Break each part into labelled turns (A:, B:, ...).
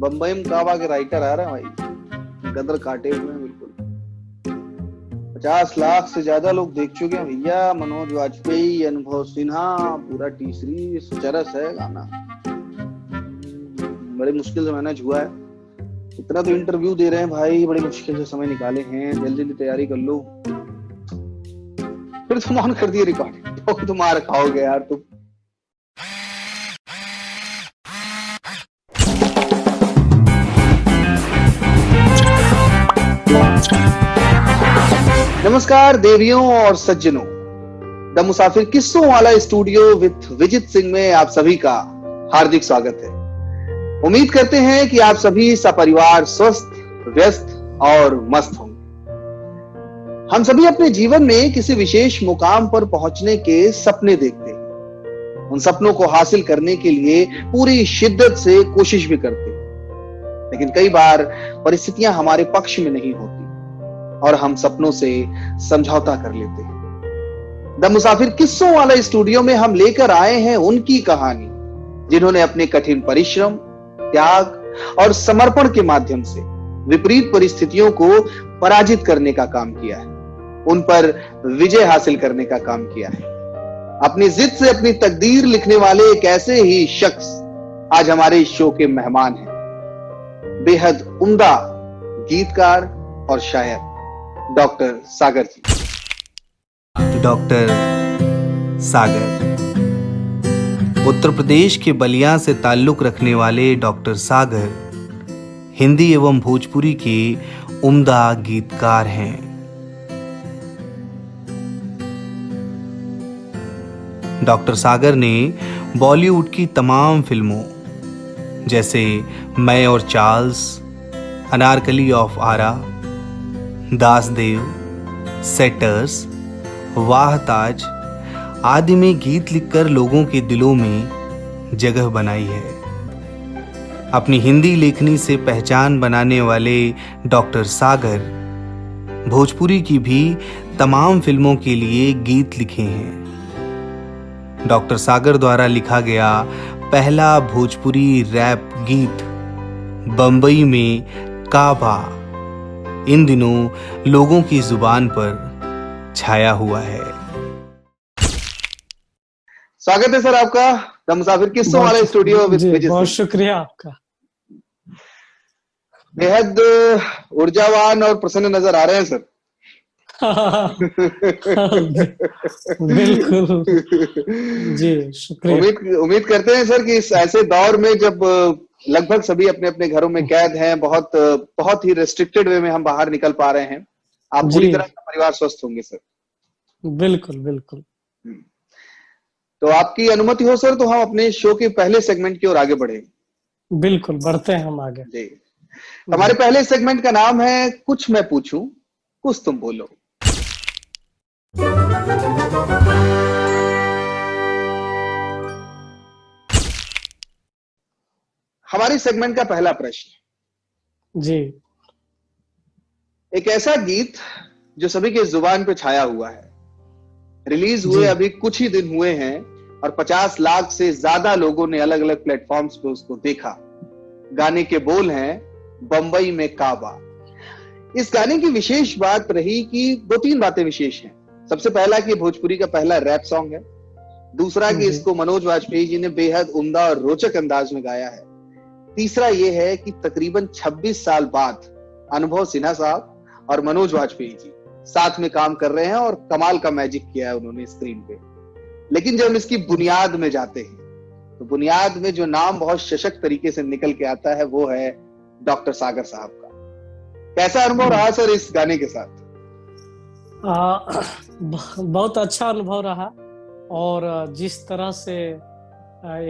A: बम्बई में काबा के राइटर आ रहे हैं भाई, गदर काटे हुए हैं बिल्कुल। 50 लाख से ज्यादा लोग देख चुके हैं भैया। मनोज वाजपेयी, अनुभव सिन्हा, पूरा टी सीरीज चरस है गाना। बड़ी मुश्किल से मैनेज हुआ है। इतना तो इंटरव्यू दे रहे हैं भाई, बड़ी मुश्किल से समय निकाले हैं। जल्दी जल्दी तैयारी कर लो, फिर तुम ऑन कर दिए रिकॉर्डिंग तो तुम मार खाओगे यार तुम। नमस्कार देवियों और सज्जनों, द मुसाफिर किस्सों वाला स्टूडियो विद विजित सिंह में आप सभी का हार्दिक स्वागत है। उम्मीद करते हैं कि आप सभी सपरिवार स्वस्थ, व्यस्त और मस्त होंगे। हम सभी अपने जीवन में किसी विशेष मुकाम पर पहुंचने के सपने देखते हैं। उन सपनों को हासिल करने के लिए पूरी शिद्दत से कोशिश भी करते हैं, लेकिन कई बार परिस्थितियां हमारे पक्ष में नहीं होती और हम सपनों से समझौता कर लेते हैं। द मुसाफिर किस्सों वाला स्टूडियो में हम लेकर आए हैं उनकी कहानी, जिन्होंने अपने कठिन परिश्रम, त्याग और समर्पण के माध्यम से विपरीत परिस्थितियों को पराजित करने का काम किया है, उन पर विजय हासिल करने का काम किया है। अपनी जिद से अपनी तकदीर लिखने वाले एक ऐसे ही शख्स आज हमारे इस शो के मेहमान हैं। बेहद उम्दा गीतकार और शायर डॉक्टर सागर जी।
B: डॉक्टर सागर उत्तर प्रदेश के बलिया से ताल्लुक रखने वाले डॉक्टर सागर हिंदी एवं भोजपुरी के उम्दा गीतकार हैं। डॉक्टर सागर ने बॉलीवुड की तमाम फिल्मों जैसे Main Aur Charles, Anarkali of Aarah, Daasdev, Setters, Wah Taj आदि में गीत लिखकर लोगों के दिलों में जगह बनाई है। अपनी हिंदी लेखनी से पहचान बनाने वाले डॉक्टर सागर भोजपुरी की भी तमाम फिल्मों के लिए गीत लिखे हैं। डॉक्टर सागर द्वारा लिखा गया पहला भोजपुरी रैप गीत बम्बई में काबा इन दिनों लोगों की जुबान पर छाया हुआ है।
A: स्वागत है सर आपका द मुसाफिर किस्सों वाला स्टूडियो विद विजित।
C: बहुत शुक्रिया आपका।
A: बेहद ऊर्जावान और प्रसन्न नजर आ रहे हैं सर।
C: बिल्कुल जी, शुक्रिया।
A: उम्मीद करते हैं सर कि इस ऐसे दौर में जब लगभग सभी अपने अपने घरों में कैद हैं, बहुत ही रेस्ट्रिक्टेड वे में हम बाहर निकल पा रहे हैं, आप पूरी तरह से परिवार स्वस्थ होंगे सर। बिल्कुल
C: बिल्कुल।
A: तो आपकी अनुमति हो सर तो हम अपने शो के पहले सेगमेंट की ओर आगे बढ़े।
C: बिल्कुल, बढ़ते हैं हम आगे
A: जी। हमारे पहले सेगमेंट का नाम है कुछ मैं पूछूं कुछ तुम बोलो। हमारी सेगमेंट का पहला प्रश्न
C: जी।
A: एक ऐसा गीत जो सभी के जुबान पे छाया हुआ है, रिलीज हुए अभी कुछ ही दिन हुए हैं और 50 लाख से ज्यादा लोगों ने अलग अलग प्लेटफॉर्म्स पे उसको देखा। गाने के बोल हैं बंबई में काबा। इस गाने की विशेष बात रही कि 2-3 बातें विशेष हैं। सबसे पहला कि भोजपुरी का पहला रैप सॉन्ग है। दूसरा कि इसको मनोज वाजपेयी जी ने बेहद उम्दा और रोचक अंदाज में गाया है। तीसरा यह है कि तकरीबन 26 साल बाद अनुभव सिन्हा साहब और मनोज वाजपेयी जी साथ में काम कर रहे हैं और कमाल का मैजिक किया है उन्होंने स्क्रीन पे। लेकिन जब हम इसकी बुनियाद में जाते हैं तो बुनियाद में जो नाम बहुत सशक्त तरीके से निकल के आता है वो है डॉक्टर सागर साहब का। कैसा अनुभव रहा सर इस गाने के साथ?
C: बहुत अच्छा अनुभव रहा और जिस तरह से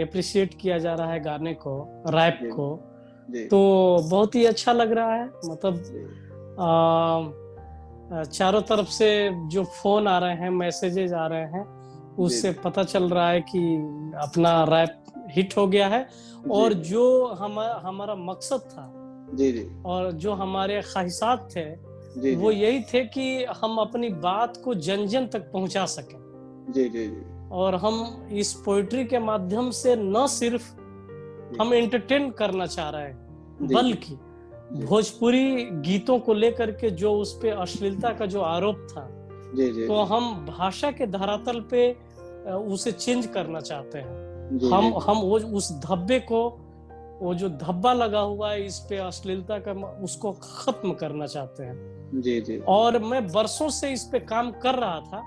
C: एप्रिशिएट किया जा रहा है गाने को, रैप को, तो बहुत ही अच्छा लग रहा है। मतलब चारों तरफ से जो फोन आ रहे हैं, मैसेजेस आ रहे हैं, उससे पता चल रहा है कि अपना रैप हिट हो गया है। और जो हमारा मकसद था और जो हमारे ख्वाहिशात थे वो यही थे कि हम अपनी बात को जन जन तक पहुंचा सकें। और हम इस पोइट्री के माध्यम से न सिर्फ हम एंटरटेन करना चाह रहे हैं, बल्कि भोजपुरी गीतों को लेकर के जो उस पे अश्लीलता का जो आरोप था, तो हम भाषा के धरातल पे उसे चेंज करना चाहते हैं। हम वो उस धब्बे को, वो जो धब्बा लगा हुआ है इस पे अश्लीलता का, उसको खत्म करना चाहते हैं। और मैं बरसों से इस पे काम कर रहा था,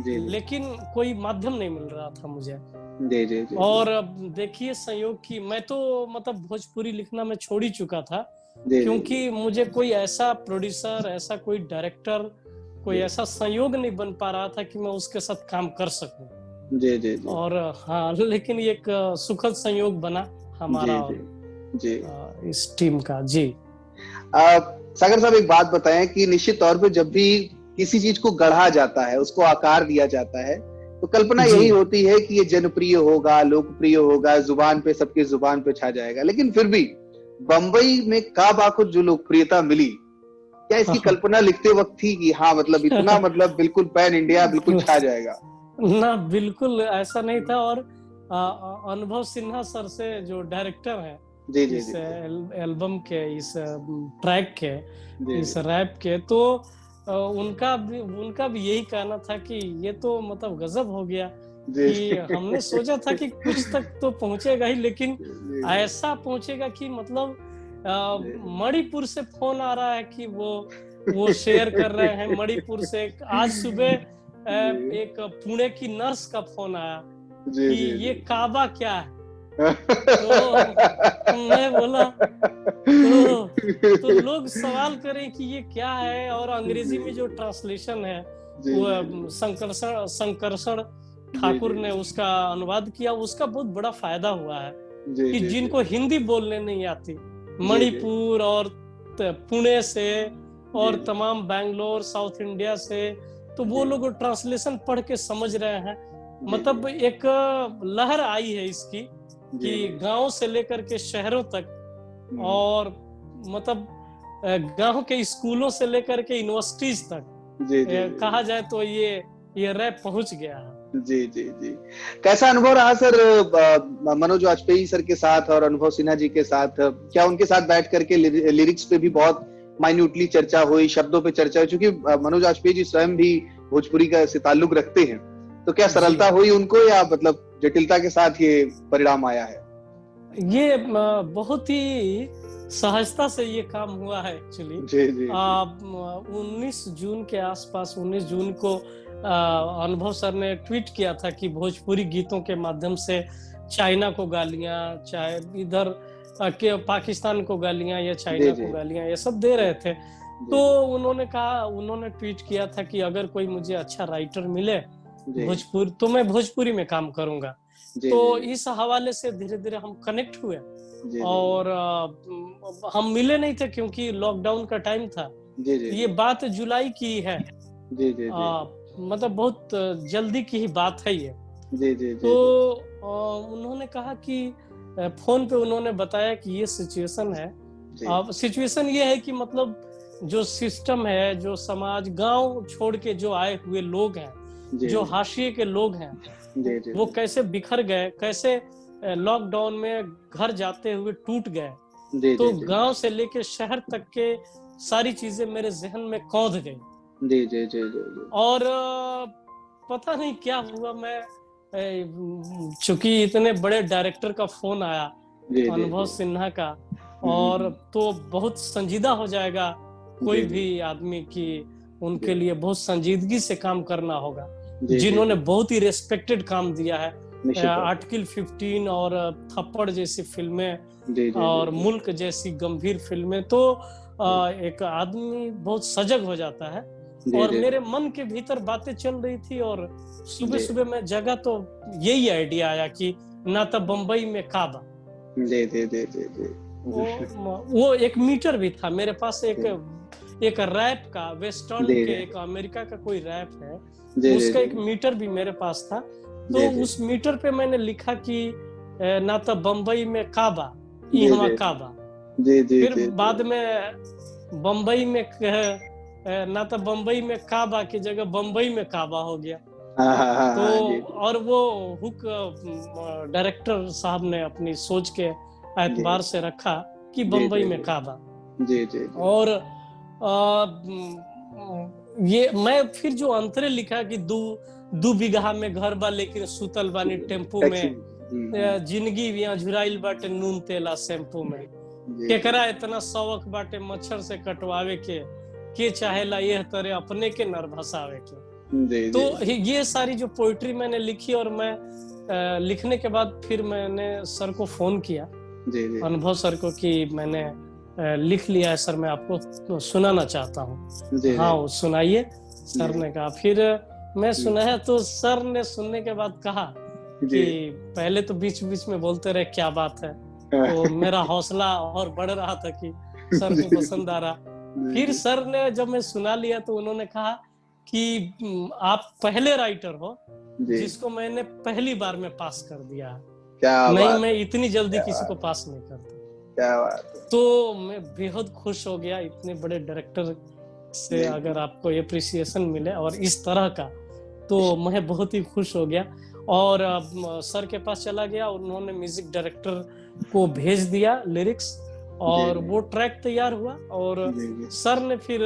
C: लेकिन कोई माध्यम नहीं मिल रहा था मुझे। और देखिए संयोग की मैं तो मतलब भोजपुरी लिखना मैं छोड़ ही चुका था, क्योंकि मुझे कोई ऐसा प्रोड्यूसर, ऐसा कोई डायरेक्टर, कोई ऐसा संयोग नहीं बन पा रहा था कि मैं उसके साथ काम कर सकूं। और हाँ, लेकिन एक सुखद संयोग बना हमारा इस टीम का। जी
A: सागर साहब, एक बात बताएं कि निश्चित तौर पे जब भी किसी चीज को गढ़ा जाता है, उसको आकार दिया जाता है, तो कल्पना यही होती है कि ये जनप्रिय होगा, लोकप्रिय होगा, जुबान पे, सबके जुबान पे छा जाएगा। लेकिन फिर भी बंबई में काबा को जो लोकप्रियता मिली, क्या इसकी कल्पना लिखते वक्त थी कि हाँ मतलब इतना मतलब बिल्कुल पैन इंडिया बिल्कुल छा जाएगा?
C: ना, बिल्कुल ऐसा नहीं था। और अनुभव सिन्हा सर से जो डायरेक्टर है इस एल्बम के, इस ट्रैक के, इस रैप के, तो उनका भी यही कहना था कि ये तो मतलब गजब हो गया, कि हमने सोचा था कि कुछ तक तो पहुंचेगा ही, लेकिन ऐसा पहुंचेगा कि मतलब मणिपुर से फोन आ रहा है कि वो शेयर कर रहे हैं मणिपुर से। आज सुबह एक पुणे की नर्स का फोन आया कि ये काबा क्या है। तो मैं बोला, तो लोग सवाल करें कि ये क्या है, और अंग्रेजी में जो ट्रांसलेशन है वो संकर्षण ठाकुर ने उसका अनुवाद किया। उसका बहुत बड़ा फायदा हुआ है कि जिनको हिंदी बोलने नहीं आती, मणिपुर और पुणे से और तमाम बैंगलोर, साउथ इंडिया से, तो वो लोग ट्रांसलेशन पढ़ के समझ रहे हैं। मतलब एक लहर आई है इसकी कि गांव से लेकर के शहरों तक, और मतलब गांव के स्कूलों से लेकर के यूनिवर्सिटीज तक कहा जाए तो ये रैप पहुंच गया है।
A: जी। कैसा अनुभव रहा सर मनोज वाजपेयी सर के साथ और अनुभव सिन्हा जी के साथ? क्या उनके साथ बैठ करके लिरिक्स पे भी बहुत माइन्यूटली चर्चा हुई, शब्दों पे चर्चा हुई, क्योंकि मनोज वाजपेयी जी स्वयं भी भोजपुरी का से ताल्लुक रखते हैं, तो क्या सरलता हुई उनको, या मतलब जटिलता के साथ ये परिणाम आया है?
C: ये बहुत ही सहजता से ये काम हुआ है एक्चुअली। 19 जून के आसपास, 19 जून को अनुभव सर ने ट्वीट किया था कि भोजपुरी गीतों के माध्यम से चाइना को गालियां, चाहे इधर के पाकिस्तान को गालियां या चाइना को गालियां, ये सब दे रहे थे। तो उन्होंने ट्वीट किया था कि अगर कोई मुझे अच्छा राइटर मिले भोजपुरी, तो मैं भोजपुरी में काम करूंगा। तो इस हवाले से धीरे धीरे हम कनेक्ट हुए, और हम मिले नहीं थे क्योंकि लॉकडाउन का टाइम था। ये बात जुलाई की है, मतलब बहुत जल्दी की ही बात है ये। तो उन्होंने कहा कि फोन पे उन्होंने बताया कि ये सिचुएशन है। अब सिचुएशन ये है कि मतलब जो सिस्टम है, जो समाज, गांव छोड़ के जो आए हुए लोग हैं, जो हाशिए के लोग हैं, वो कैसे बिखर गए, कैसे लॉकडाउन में घर जाते हुए टूट गए। तो गांव से लेके शहर तक के सारी चीजें मेरे जहन में कौंध गई। और पता नहीं क्या हुआ, मैं चूंकि इतने बड़े डायरेक्टर का फोन आया, अनुभव सिन्हा का, और तो बहुत संजीदा हो जाएगा कोई भी आदमी की, उनके लिए बहुत संजीदगी से काम करना होगा, जिन्होंने बहुत ही रेस्पेक्टेड काम दिया है। आर्टिकल 15 और थप्पड़ जैसी फिल्में और मुल्क जैसी गंभीर फिल्में, तो एक आदमी बहुत सजग हो जाता है। और मेरे मन के भीतर बातें चल रही थी, और सुबह सुबह मैं जगा तो यही आइडिया आया कि ना तो बंबई में काबा। वो एक मीटर भी था मेरे पास, एक रैप का, वेस्टर्न के, एक अमेरिका का कोई रैप है, उसका एक मीटर भी मेरे पास था। तो उस मीटर पे मैंने लिखा कि ना तो बंबई में काबा, यहाँ काबा। फिर बाद में बंबई में ना तो बंबई में काबा की जगह बंबई में काबा हो गया। तो और वो हुक डायरेक्टर साहब ने अपनी सोच के एतबार से रखा कि बंबई में काबा।
A: जी जी।
C: और ये मैं फिर जो अंतरे लिखा कि दू बिगहा में घर बा लेकिन सुतल बानी टेम्पू में, जिंदगी यहाँ झुराइल बाटे नून तेला शैम्पू में, केकरा इतना शौक बाटे मच्छर से कटवावे के चाहेला यह तरह अपने के नर भसावे के। तो ये सारी जो पोइट्री मैंने लिखी, और मैं लिखने के बाद फिर मैंने सर को फोन किया, अनुभव सर को, कि मैंने लिख लिया है सर, मैं आपको सुनाना चाहता हूँ। हाँ सुनाइए। सर ने कहा, फिर मैं सुनाया तो सर ने सुनने के बाद कहा कि पहले तो बीच बीच में बोलते रहे क्या बात है, तो मेरा हौसला और बढ़ रहा था कि सर को पसंद आ रहा। फिर सर ने जब मैं सुना लिया तो उन्होंने कहा कि आप पहले राइटर हो जिसको मैंने पहली बार में पास कर दिया है, नहीं मैं इतनी जल्दी किसी को पास नहीं करता।
A: क्या बात है।
C: तो मैं बेहद खुश हो गया, इतने बड़े डायरेक्टर से अगर आपको एप्रिसिएशन मिले और इस तरह का, तो मैं बहुत ही खुश हो गया। और सर के पास चला गया, उन्होंने म्यूजिक डायरेक्टर को भेज दिया लिरिक्स, और वो ट्रैक तैयार हुआ। और सर ने फिर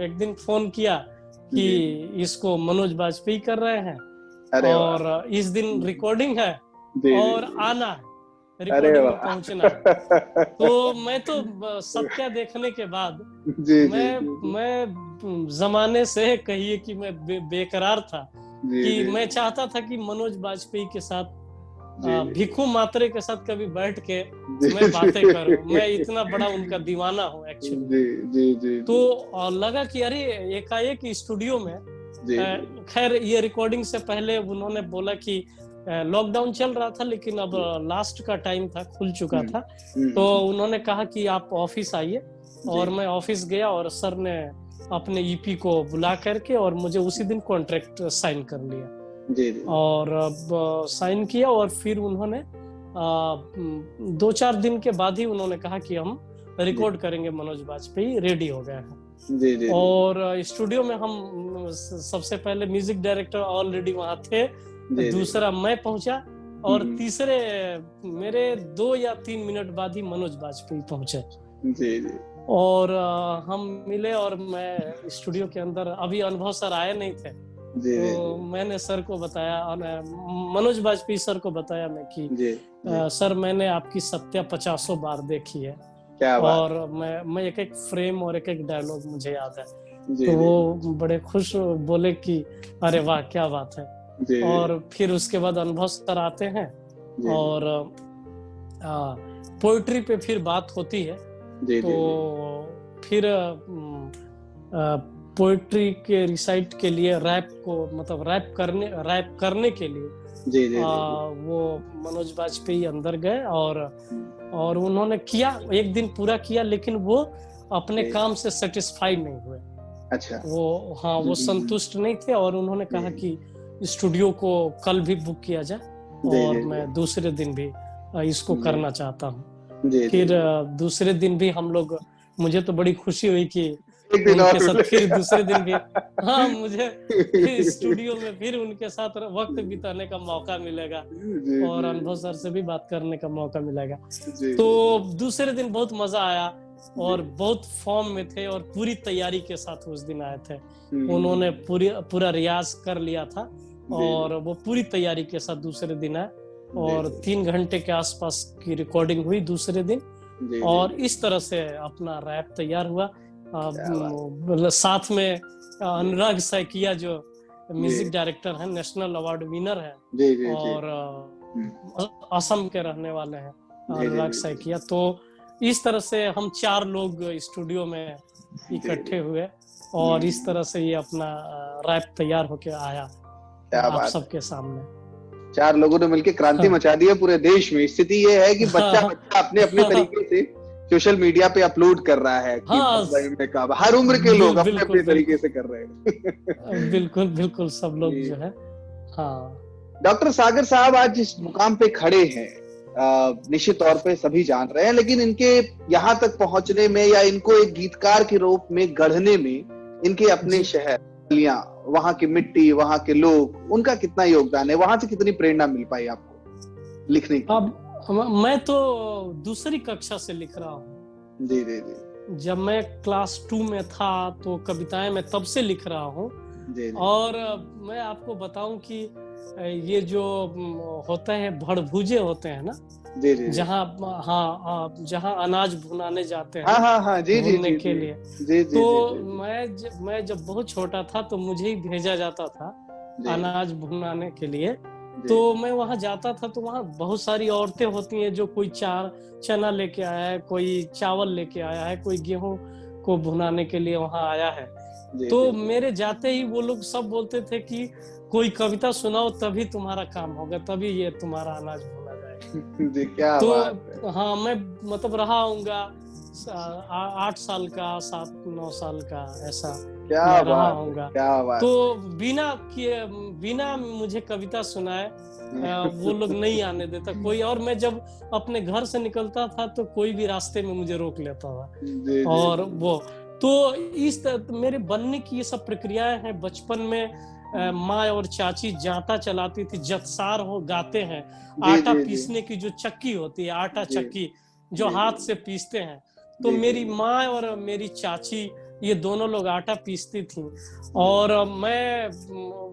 C: एक दिन फोन किया कि इसको मनोज बाजपेयी कर रहे हैं, और इस दिन रिकॉर्डिंग है और आना है, रिकॉर्डिंग में पहुंचना है। तो मैं तो सत्या देखने के बाद मैं जमाने से कहिए कि मैं बेकरार था, कि मैं चाहता था कि मनोज बाजपेयी के साथ, भिखू मात्रे के साथ कभी बैठ के मैं बातें करूं। मैं इतना बड़ा उनका दीवाना हूं एक्चुअली। तो लगा कि अरे एकाएक स्टूडियो में, खैर ये रिकॉर्डिंग से पहले उन्होंने बोला कि लॉकडाउन चल रहा था, लेकिन अब लास्ट का टाइम था, खुल चुका था, तो उन्होंने कहा कि आप ऑफिस आइए। और मैं ऑफिस गया, और सर ने अपने ईपी को बुला करके और मुझे उसी दिन कॉन्ट्रैक्ट साइन कर लिया। और साइन किया, और फिर उन्होंने 2-4 दिन के बाद ही उन्होंने कहा कि हम रिकॉर्ड करेंगे मनोज बाजपेयी, रेडी हो गया है। और स्टूडियो में हम सबसे पहले म्यूजिक डायरेक्टर ऑलरेडी वहां थे, दूसरा मैं पहुंचा, और तीसरे मेरे 2 या 3 मिनट बाद ही मनोज बाजपेयी पहुंचे। और हम मिले, और मैं स्टूडियो के अंदर, अभी अनुभव सर आए नहीं थे, तो मैंने सर को बताया, मनोज बाजपेयी सर को बताया मैं कि सर मैंने आपकी सत्या 50 बार देखी है, और मैं एक फ्रेम और एक डायलॉग मुझे याद है। तो वो बड़े खुश बोले कि अरे वाह क्या बात है। और फिर उसके बाद अनुभव सर आते हैं, और पोइट्री पे फिर बात होती है। तो फिर पोइट्री के रिसाइट के लिए रैप करने के लिए वो मनोज बाजपेयी अंदर गए, और उन्होंने किया, एक दिन पूरा किया, लेकिन वो अपने काम से सेटिस्फाई नहीं हुए।
A: अच्छा।
C: वो संतुष्ट नहीं थे, और उन्होंने कहा कि स्टूडियो को कल भी बुक किया जाए, और मैं दूसरे दिन भी इसको करना चाहता हूँ। फिर दूसरे दिन भी हम लोग, मुझे तो बड़ी खुशी हुई कि उनके साथ फिर दूसरे दिन भी, हाँ मुझे स्टूडियो में फिर उनके साथ वक्त बिताने का मौका मिलेगा, और अनुभव सर से भी बात करने का मौका मिलेगा। तो दूसरे दिन बहुत मजा आया, और बहुत फॉर्म में थे, और पूरी तैयारी के साथ उस दिन आए थे। उन्होंने पूरा रियाज कर लिया था, और वो पूरी तैयारी के साथ दूसरे दिन आए, और 3 घंटे के आसपास की रिकॉर्डिंग हुई दूसरे दिन। और इस तरह से अपना रैप तैयार हुआ। साथ में अनुराग सैकिया जो म्यूजिक डायरेक्टर हैं, नेशनल अवार्ड विनर है, और असम के रहने वाले हैं अनुराग सैकिया। तो इस तरह से हम 4 लोग स्टूडियो में इकट्ठे हुए, और इस तरह से ये अपना रैप तैयार होके आया आप सबके सामने।
A: 4 लोगों ने मिलकर क्रांति मचा दी है पूरे देश में। स्थिति ये है कि बच्चा अपने तरीके से सोशल मीडिया पे अपलोड कर रहा है कि हर उम्र के लोग अपने तरीके से कर रहे हैं।
C: बिल्कुल सब लोग जो है। हाँ
A: डॉक्टर सागर साहब आज जिस मुकाम पे खड़े हैं, निश्चित तौर पे सभी जान रहे हैं, लेकिन इनके यहाँ तक पहुंचने में, या इनको एक गीतकार के रूप में गढ़ने में, इनके अपने शहर, वहाँ की मिट्टी, वहाँ के लोग, उनका कितना योगदान है? वहां से कितनी प्रेरणा मिल पाई आपको लिखने की?
C: मैं तो दूसरी कक्षा से लिख रहा हूँ।
A: जी जी जी
C: जब मैं क्लास 2 में था तो कविताएं मैं तब से लिख रहा हूँ।
A: जी जी
C: और मैं आपको बताऊं कि ये जो होते हैं भड़भूजे होते हैं ना,
A: जी जी जी
C: जहाँ, हाँ, जहाँ अनाज भुनाने जाते हैं
A: हाँ
C: ना,
A: हाँ हाँ जी जी
C: भूनने
A: जी
C: के
A: जी
C: लिए।
A: जी जी
C: तो
A: जी जी
C: मैं जब बहुत छोटा था तो मुझे ही भेजा जाता था
A: जी
C: अनाज भुनाने के लिए।
A: जी
C: तो मैं वहां जाता था तो वहां बहुत सारी औरतें होती हैं, जो कोई चना लेके आया है, कोई चावल लेके आया है, कोई गेहूं को भुनाने के लिए वहां आया है।
A: जी
C: तो
A: जी
C: मेरे जाते ही वो लोग सब बोलते थे कि कोई कविता सुनाओ तभी तुम्हारा काम होगा, तभी ये तुम्हारा अनाज भुना जाएगा।
A: जी क्या बात है,
C: तो हाँ, मैं मतलब रहा हूँगा 8 साल का, 7-9 साल का, ऐसा
A: क्या
C: मैं रहा
A: बात है,
C: हूँगा।
A: क्या
C: तो
A: बात
C: बिना किए, बिना मुझे कविता सुनाए वो लोग नहीं आने देता कोई। और मैं जब अपने घर से निकलता था तो कोई भी रास्ते में मुझे रोक लेता था।
A: जी जी
C: और वो तो इस मेरे बनने की ये सब प्रक्रियाएं हैं। बचपन में माँ और चाची जांता चलाती थी, जतसार हो गाते हैं,
A: जी
C: आटा
A: जी जी
C: पीसने की जो चक्की होती है, आटा
A: जी
C: चक्की जो
A: जी
C: हाथ से पीसते हैं। तो
A: जी
C: मेरी
A: जी
C: माँ और मेरी चाची ये दोनों लोग आटा पीसती थी।
A: जी
C: और मैं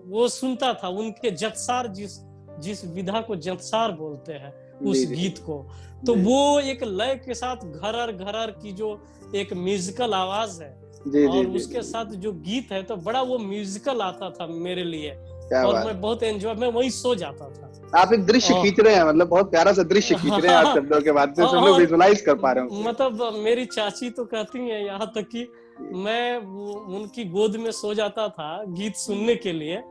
C: वो सुनता था उनके जतसार, जिस जिस विधा को जतसार बोलते हैं,
A: जी
C: उस
A: जी
C: गीत को। तो
A: जी
C: वो एक लय के साथ घरर घरर की जो एक म्यूजिकल आवाज है,
A: जी जी
C: और
A: जी
C: उसके
A: जी
C: साथ जो गीत है, तो बड़ा वो म्यूजिकल आता था मेरे लिए।
A: क्या
C: और
A: बात,
C: मैं बहुत एंजॉय, मैं वहीं सो जाता था।
A: आप एक दृश्य
C: और
A: खींच रहे हैं, मतलब बहुत प्यारा सा दृश्य खींच रहे हैं आप शब्दों के माध्यम से, हम लोग
C: और
A: विजुलाइज कर पा रहे हैं उसे।
C: मतलब मेरी चाची तो कहती है यहाँ तक कि
A: जी,
C: मैं उनकी गोद में सो जाता था गीत सुनने के लिए।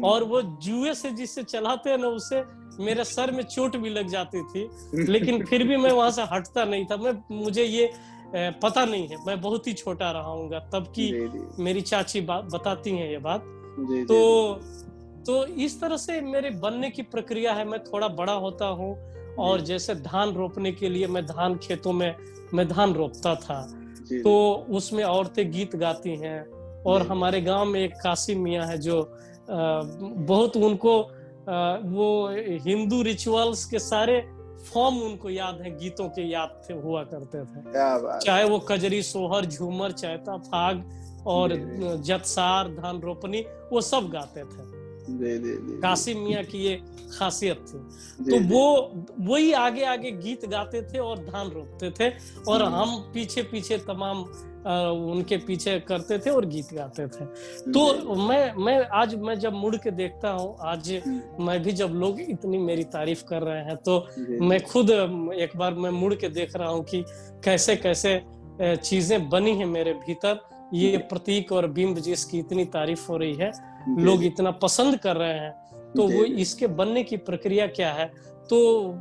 C: और वो जुए से जिससे चलाते हैं ना, उससे मेरे सर में चोट भी लग जाती थी। लेकिन फिर भी मैं वहां से हटता नहीं था। मुझे ये पता नहीं है, मैं बहुत ही छोटा रहा हूँगा तब की
A: जी जी
C: मेरी चाची बताती हैं ये बात।
A: जी
C: तो
A: जी जी
C: तो इस तरह से मेरे बनने की प्रक्रिया है। मैं थोड़ा बड़ा होता हूँ,
A: जी
C: और जैसे धान रोपने के लिए मैं धान खेतों में मैं धान रोपता था,
A: जी
C: तो
A: जी
C: उसमें औरतें गीत गाती हैं। और
A: जी
C: हमारे गांव में एक काशी मियाँ है, जो बहुत उनको वो हिंदू रिचुअल्स के सारे फॉर्म उनको याद है, गीतों के याद थे, हुआ करते थे।
A: क्या बात
C: चाहे
A: है,
C: वो कजरी, सोहर, झूमर, चैता, फाग और
A: जी जी
C: जतसार, धान रोपनी, वो सब गाते थे।
A: जी जी जी जी
C: कासिम मियाँ की ये खासियत थी। तो
A: जी जी
C: वो वही आगे आगे गीत गाते थे और धान रोपते थे, और हम पीछे पीछे तमाम उनके पीछे करते थे और गीत गाते थे।
A: जी
C: तो मैं आज मैं जब मुड़ के देखता हूँ, आज मैं भी, जब लोग इतनी मेरी तारीफ कर रहे हैं, तो
A: जी
C: मैं
A: जी
C: खुद एक बार मैं मुड़ के देख रहा हूँ कि कैसे कैसे चीजें बनी हैं मेरे भीतर। ये प्रतीक और बिंब जिसकी इतनी तारीफ हो रही है,
A: जी
C: लोग
A: जी
C: इतना पसंद कर रहे हैं, तो वो
A: जी
C: इसके बनने की प्रक्रिया क्या है। तो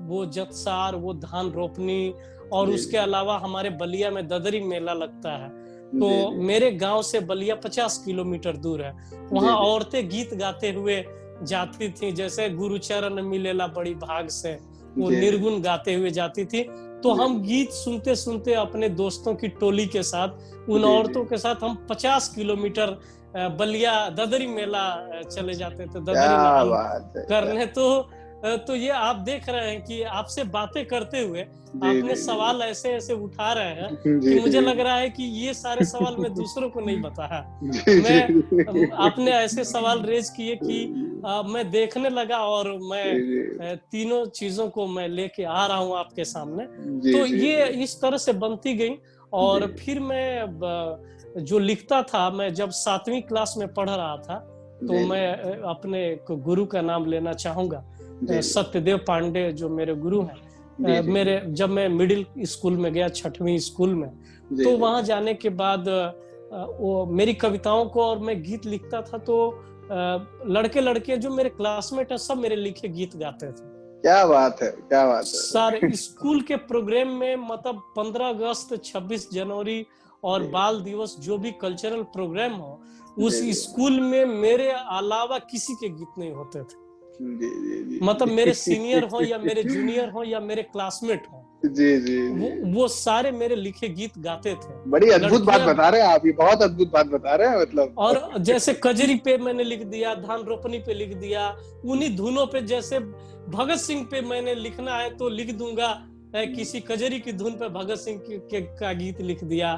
C: वो जतसार, वो धान रोपनी, और
A: जी
C: उसके अलावा हमारे बलिया में ददरी मेला लगता है। तो
A: जी जी
C: मेरे गांव से बलिया 50 किलोमीटर दूर है। वहां
A: जी जी
C: औरतें गीत गाते हुए जाती थी, जैसे गुरुचरण मिलेला बड़ी भाग से, वो
A: जी जी
C: निर्गुण गाते हुए जाती थी। तो
A: जी
C: हम गीत सुनते सुनते अपने दोस्तों की टोली के साथ, उन
A: जी
C: औरतों के साथ, हम 50 किलोमीटर बलिया ददरी मेला चले जाते थे, ददरी
A: क्या
C: नहान
A: बात है, क्या,
C: करने। तो ये आप देख रहे हैं कि आपसे बातें करते हुए
A: जी
C: आपने
A: जी जी
C: सवाल ऐसे ऐसे उठा रहे हैं कि
A: जी
C: मुझे लग
A: जी
C: रहा है कि ये सारे सवाल मैं दूसरों को नहीं बताया।
A: जी जी
C: मैं आपने ऐसे सवाल रेज किए कि मैं देखने लगा, और मैं तीनों चीजों को मैं लेके आ रहा हूं आपके सामने।
A: जी
C: तो
A: जी
C: ये इस तरह से बनती गई।
A: जी
C: और फिर मैं जो लिखता था, मैं जब 7वीं क्लास में पढ़ रहा था, तो
A: जी
C: मैं अपने एक गुरु का नाम लेना चाहूंगा,
A: जी
C: सत्यदेव पांडे, जो मेरे गुरु हैं।
A: जी जी
C: मेरे जब मैं मिडिल स्कूल में गया, 6वीं स्कूल में,
A: जी
C: तो
A: जी
C: वहां जाने के बाद वो मेरी कविताओं को, और मैं गीत लिखता था, तो लड़के लड़के जो मेरे क्लासमेट हैं, सब मेरे लिखे गीत गाते थे।
A: क्या बात है, क्या बात
C: सारे
A: है,
C: स्कूल के प्रोग्राम में, मतलब 15 अगस्त, 26 जनवरी और
A: जी
C: बाल दिवस, जो भी कल्चरल प्रोग्राम हो, उस
A: जी
C: स्कूल में मेरे अलावा किसी के गीत नहीं होते थे।
A: जी जी जी
C: मतलब मेरे
A: जी
C: सीनियर हो या मेरे जूनियर हो या मेरे क्लासमेट हो,
A: जी जी
C: वो सारे मेरे लिखे गीत गाते थे।
A: बड़ी अद्भुत बात बता रहे हैं आप, ये बहुत अद्भुत बात बता रहे हैं मतलब।
C: और जैसे कजरी पे मैंने लिख दिया, धान रोपनी पे लिख दिया, उन्हीं धुनों पे, जैसे भगत सिंह पे मैंने लिखना है तो लिख दूंगा, किसी कजरी की धुन पे भगत सिंह का गीत लिख दिया,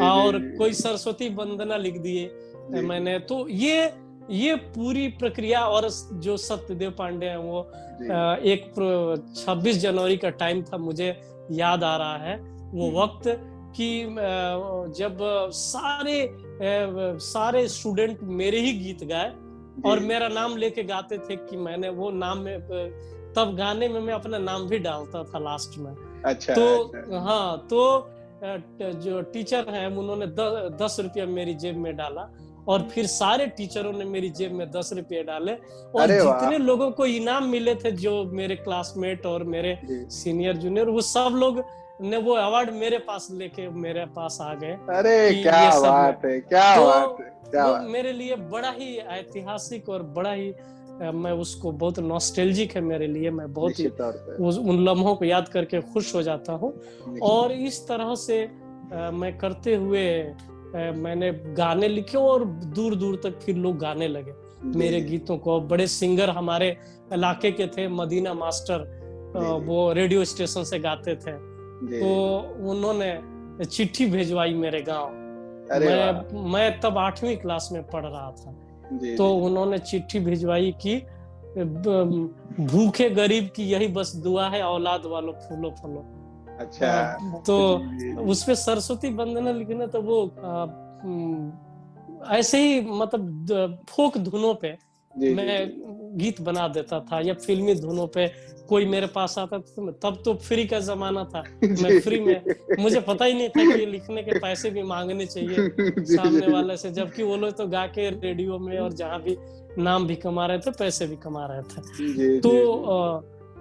C: और कोई सरस्वती वंदना लिख दिए मैंने। तो ये पूरी प्रक्रिया, और जो सत्यदेव पांडे हैं वो एक 26 जनवरी का टाइम था, मुझे याद आ रहा है वो वक्त कि जब सारे स्टूडेंट मेरे ही गीत गाए और मेरा नाम लेके गाते थे कि मैंने वो नाम में, तब गाने में मैं अपना नाम भी डालता था लास्ट में।
A: अच्छा,
C: तो
A: अच्छा।
C: हाँ, तो जो टीचर हैं उन्होंने 10 रुपया मेरी जेब में डाला, और फिर सारे टीचरों ने मेरी जेब में 10 रुपये डाले, और जितने लोगों को इनाम मिले थे, जो मेरे क्लासमेट और मेरे सीनियर जूनियर, वो सब लोग ने वो अवार्ड मेरे पास लेके मेरे पास आ गए।
A: अरे क्या बात है, क्या बात है, क्या
C: वो मेरे लिए बड़ा ही ऐतिहासिक और बड़ा ही, मैं उसको बहुत नॉस्टैल्जिक है मेरे लिए। मैं बहुत ही उन लम्हों को याद करके खुश हो जाता हूँ। और इस तरह से मैं करते हुए मैंने गाने लिखे, और दूर दूर तक फिर लोग गाने लगे मेरे गीतों को। बड़े सिंगर हमारे इलाके के थे, मदीना मास्टर, वो रेडियो स्टेशन से गाते थे, तो उन्होंने चिट्ठी भेजवाई मेरे गांव। मैं तब 8वीं क्लास में पढ़ रहा था, तो उन्होंने चिट्ठी भिजवाई कि भूखे गरीब की यही बस दुआ है, औलाद वालों फूलो फलो।
A: अच्छा।
C: तो उसपे सरस्वती वंदना लिखना, तो वो ऐसे ही मतलब फोक धुनों पे मैं गीत बना देता था, या फिल्मी धुनों पे कोई मेरे पास आता था। तब तो फ्री का जमाना था, मैं फ्री में, मुझे पता ही नहीं था कि ये लिखने के पैसे भी मांगने चाहिए सामने वाले से, जबकि वो लोग तो गा के रेडियो में और जहाँ भी नाम भी कमा रहे थे, पैसे भी कमा रहे थे। तो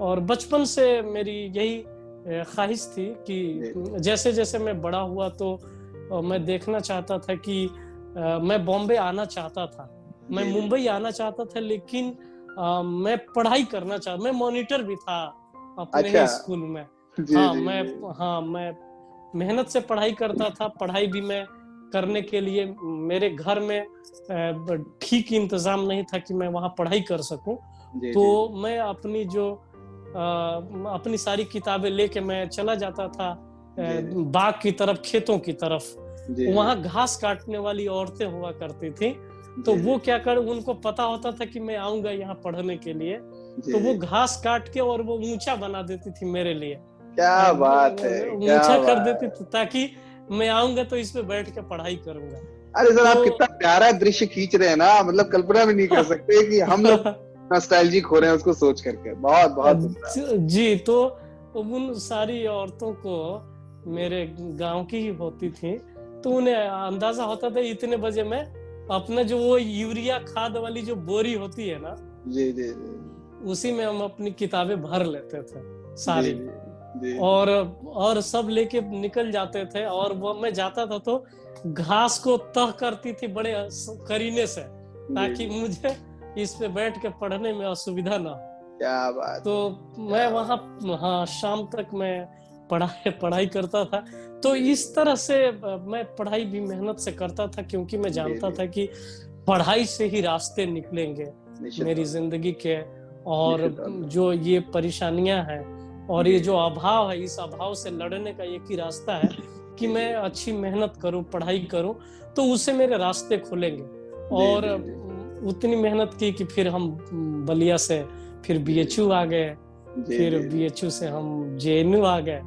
C: और बचपन से मेरी यही ख्वाहिश थी कि जैसे जैसे मैं बड़ा हुआ, तो मैं देखना चाहता था कि मैं बॉम्बे आना चाहता था, मैं मुंबई आना चाहता था, लेकिन मैं पढ़ाई करना चाहता, मैं मॉनिटर भी था अपने ही स्कूल में। मैं मेहनत से पढ़ाई करता था। पढ़ाई भी मैं करने के लिए मेरे घर में ठीक इंतजाम नहीं था कि मैं वहां पढ़ाई कर सकूं। तो मैं अपनी सारी किताबें लेके मैं चला जाता था बाग की तरफ, खेतों की तरफ। वहां घास काटने वाली औरतें हुआ करती थी, तो वो क्या कर, उनको पता होता था कि मैं आऊंगा यहाँ पढ़ने के लिए, तो वो घास काट के और वो ऊंचा बना देती थी मेरे लिए।
A: क्या बात है,
C: ऊंचा कर देती थी ताकि मैं आऊंगा तो इस पे बैठ के पढ़ाई करूंगा।
A: अरे सर, आप कितना प्यारा दृश्य खींच रहे हैं ना, मतलब कल्पना भी नहीं कर सकते कि हम लोग नॉस्टैल्जिक हो रहे हैं उसको सोच करके। बहुत बहुत
C: जी। तो उन सारी औरतों को मेरे गांव की ही होती थी, तो उन्हें अंदाजा होता था इतने बजे मैं अपना जो वो यूरिया खाद वाली जो बोरी होती है ना, उसी में हम अपनी किताबें भर लेते थे सारी, और सब लेके निकल जाते थे। और वो मैं जाता था तो घास को तह करती थी बड़े करीने से, ताकि मुझे इस पे बैठ के पढ़ने में असुविधा ना हो।
A: क्या बात।
C: तो मैं वहां शाम तक मैं पढ़ाई करता था। तो इस तरह से मैं पढ़ाई भी मेहनत से करता था, क्योंकि मैं जानता था कि पढ़ाई से ही रास्ते निकलेंगे मेरी जिंदगी के। और जो ये परेशानियां हैं और ये जो अभाव है, इस अभाव से लड़ने का एक ही रास्ता है कि मैं अच्छी मेहनत करूं, पढ़ाई करूं, तो उससे मेरे रास्ते खुलेंगे। और उतनी मेहनत की कि फिर हम बलिया से फिर बीएचयू आ गए, फिर बीएचयू से हम जेएनयू आ गए।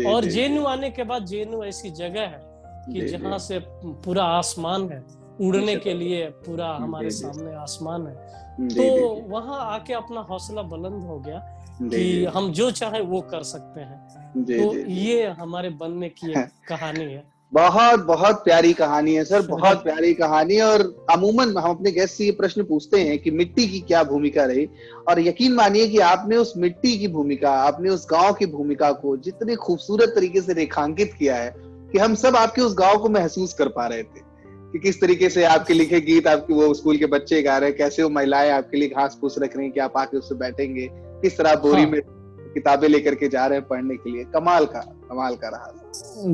C: और जेएनयू आने के बाद, जेएनयू ऐसी जगह है कि जहाँ से पूरा आसमान है, उड़ने के लिए पूरा हमारे सामने आसमान है। तो वहां आके अपना हौसला बुलंद हो गया कि हम जो चाहे वो कर सकते हैं। तो ये हमारे बनने की एक कहानी है।
A: बहुत बहुत प्यारी कहानी है सर, बहुत प्यारी कहानी। और अमूमन हम अपने गेस्ट से ये प्रश्न पूछते हैं कि मिट्टी की क्या भूमिका रही, और यकीन मानिए कि आपने उस मिट्टी की भूमिका, आपने उस गांव की भूमिका को जितने खूबसूरत तरीके से रेखांकित किया है कि हम सब आपके उस गांव को महसूस कर पा रहे थे कि किस तरीके से आपके लिखे गीत आपके वो स्कूल के बच्चे गा रहे हैं, कैसे वो महिलाएं आपके लिए घास फूस रख रही हैं कि आप आके उससे बैठेंगे, किस तरह बोरी में किताबें लेकर के जा रहे हैं पढ़ने के लिए, कमाल का रहा।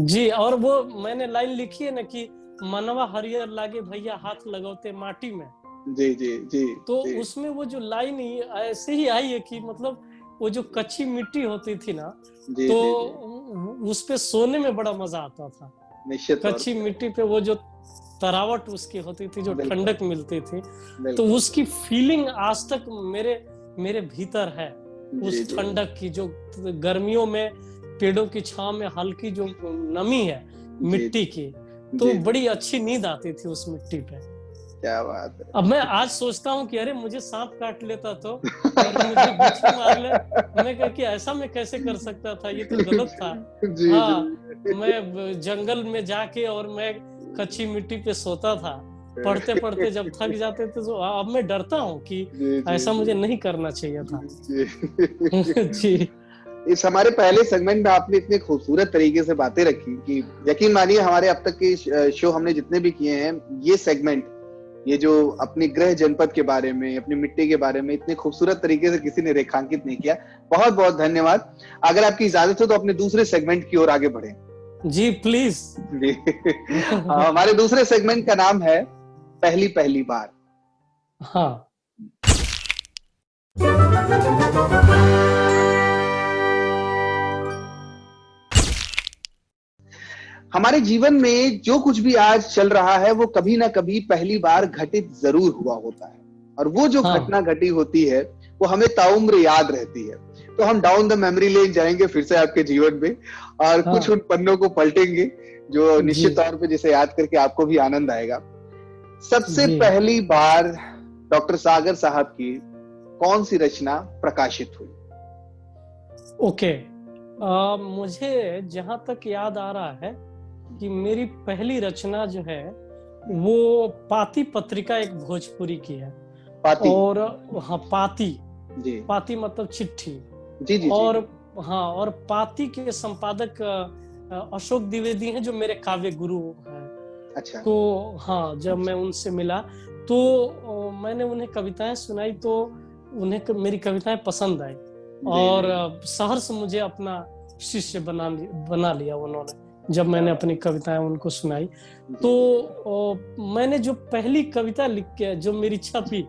C: जी, और वो मैंने लाइन लिखी है ना कि मनवा हरियर लागे भैया हाथ लगौते माटी में।
A: जी जी जी
C: तो
A: जी
C: उसमें वो जो लाइन ऐसे ही आई है कि मतलब वो जो कच्ची मिट्टी होती थी ना,
A: जी
C: तो
A: जी
C: उस पे सोने में बड़ा मजा आता था।
A: निश्चित तौर
C: कच्ची
A: पे।
C: मिट्टी पे वो जो तरावट उसकी होती थी, जो
A: बिल्कुल
C: ठंडक मिलती थी, तो
A: बिल्कुल।
C: उसकी फीलिंग आज तक मेरे मेरे भीतर है।
A: जी
C: उस
A: जी
C: ठंडक की जो गर्मियों में पेड़ों की छांव में हल्की जो नमी है
A: जी
C: मिट्टी की, तो
A: जी,
C: बड़ी अच्छी नींद आती थी उस मिट्टी पे।
A: क्या बात है।
C: अब मैं आज सोचता हूँ कि अरे मुझे सांप काट लेता तो, और मुझे बिच्छू मार ले, मैं कह कि ऐसा मैं कैसे कर सकता था, ये तो गलत था।
A: जी
C: हाँ,
A: जी
C: मैं जंगल में जाके और मैं कच्ची मिट्टी पे सोता था। पढ़ते पढ़ते जब थक जाते थे तो अब मैं डरता हूँ कि
A: जी जी
C: ऐसा मुझे
A: जी
C: नहीं करना चाहिए था।
A: जी।
C: जी
A: इस हमारे पहले सेगमेंट में आपने इतने खूबसूरत तरीके से बातें रखी कि यकीन मानिए हमारे अब तक के शो हमने जितने भी किए हैं, ये सेगमेंट, ये जो अपने गृह जनपद के बारे में, अपनी मिट्टी के बारे में इतने खूबसूरत तरीके से किसी ने रेखांकित नहीं किया। बहुत बहुत धन्यवाद। अगर आपकी इजाजत हो तो अपने दूसरे सेगमेंट की ओर आगे बढ़े।
C: जी प्लीज।
A: जी। हमारे दूसरे सेगमेंट का नाम है पहली पहली बार।
C: हाँ
A: हमारे जीवन में जो कुछ भी आज चल रहा है वो कभी ना कभी पहली बार घटित जरूर हुआ होता है, और वो जो
C: हाँ
A: घटना घटी होती है वो हमें ताउम्र याद रहती है। तो हम डाउन द मेमोरी लेन जाएंगे फिर से आपके जीवन में, और कुछ
C: हाँ
A: उन पन्नों को पलटेंगे जो
C: जी
A: निश्चित तौर पे जिसे याद करके आपको भी आनंद आएगा। सबसे
C: जी
A: पहली बार डॉक्टर सागर साहब की कौन सी रचना प्रकाशित हुई?
C: ओके। मुझे जहां तक याद आ रहा है कि मेरी पहली रचना जो है वो पाती पत्रिका एक भोजपुरी की है।
A: पाती।
C: और हाँ पाती,
A: जी
C: पाती मतलब चिट्ठी।
A: जी जी
C: और
A: जी
C: हाँ, और पाती के संपादक अशोक द्विवेदी हैं जो मेरे काव्य गुरु हैं।
A: अच्छा।
C: तो हाँ, जब मैं उनसे मिला तो मैंने उन्हें कविताएं सुनाई तो उन्हें मेरी कविताएं पसंद आई, और शहर से मुझे अपना शिष्य बना लिया उन्होंने जब मैंने अपनी कविताएं उनको सुनाई। तो मैंने जो पहली कविता लिख के जो मेरी छपी,